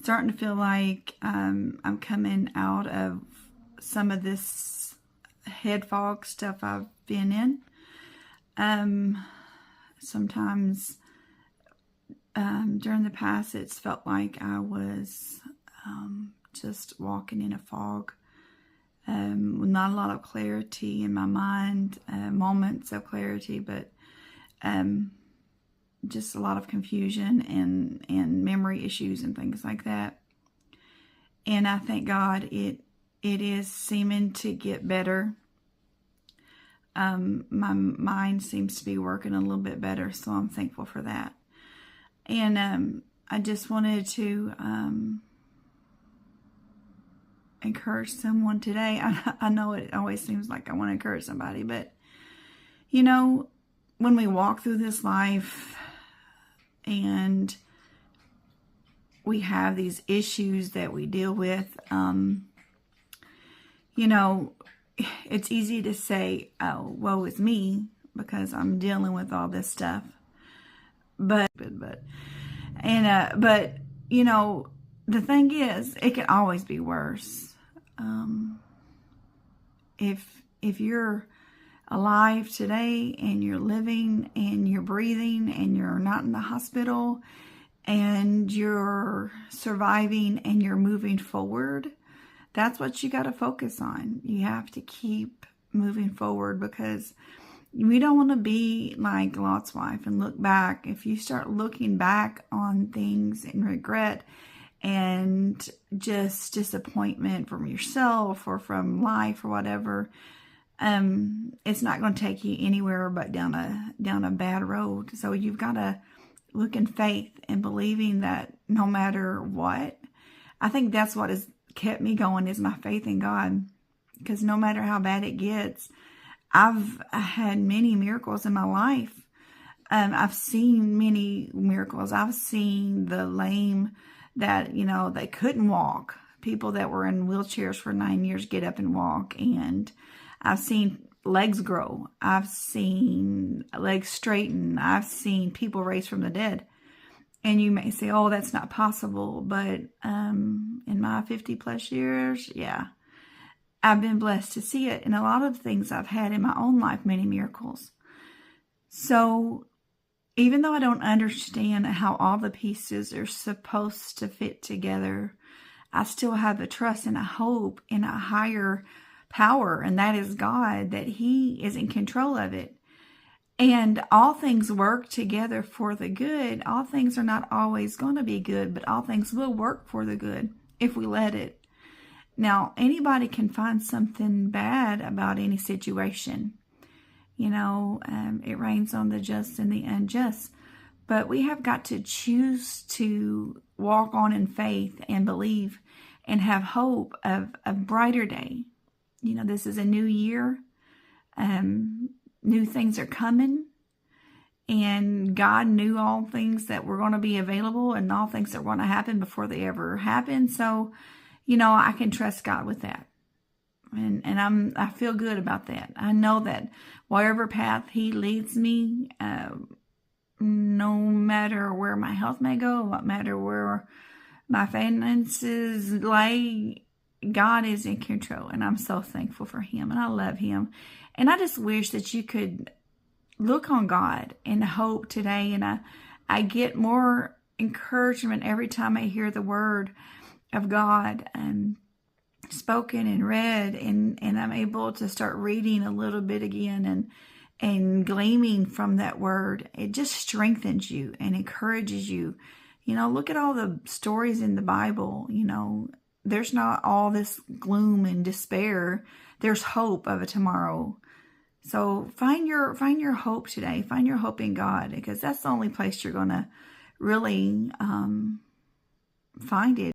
Starting to feel like I'm coming out of some of this head fog stuff I've been in. Sometimes during the past, it's felt like I was just walking in a fog, with not a lot of clarity in my mind, moments of clarity, but just a lot of confusion and memory issues and things like that. And I thank God it is seeming to get better. My mind seems to be working a little bit better, so I'm thankful for that. And I just wanted to encourage someone today. I know it always seems like I want to encourage somebody, but you know, when we walk through this life and we have these issues that we deal with, you know, it's easy to say, oh, woe is me, because I'm dealing with all this stuff. But you know, the thing is, it can always be worse. If you're alive today and you're living and you're breathing and you're not in the hospital and you're surviving and you're moving forward, that's what you got to focus on. You have to keep moving forward, because we don't want to be like Lot's wife and look back. If you start looking back on things in regret and just disappointment from yourself or from life or whatever, it's not going to take you anywhere but down a bad road. So you've got to look in faith and believing that no matter what, I think that's what has kept me going, is my faith in God. Because no matter how bad it gets, I've had many miracles in my life. I've seen many miracles. I've seen the lame that, you know, they couldn't walk. People that were in wheelchairs for 9 years get up and walk. And I've seen legs grow. I've seen legs straighten. I've seen people raised from the dead. And you may say, oh, that's not possible. But in my 50 plus years, yeah, I've been blessed to see it. And a lot of things I've had in my own life, many miracles. So even though I don't understand how all the pieces are supposed to fit together, I still have a trust and a hope in a higher power, and that is God, that He is in control of it. And all things work together for the good. All things are not always going to be good, but all things will work for the good if we let it. Now, anybody can find something bad about any situation. You know, it rains on the just and the unjust. But we have got to choose to walk on in faith and believe and have hope of a brighter day. You know, this is a new year. New things are coming. And God knew all things that were going to be available and all things that were going to happen before they ever happened. So, you know, I can trust God with that. And I feel good about that. I know that whatever path He leads me, no matter where my health may go, what matter where my finances lay, God is in control. And I'm so thankful for Him, and I love Him. And I just wish that you could look on God and hope today. And I get more encouragement every time I hear the word of God spoken and read, and I'm able to start reading a little bit again and gleaming from that word. It just strengthens you and encourages you. You know, look at all the stories in the Bible. You know, there's not all this gloom and despair. There's hope of a tomorrow. So find your hope today. Find your hope in God, because that's the only place you're going to really find it.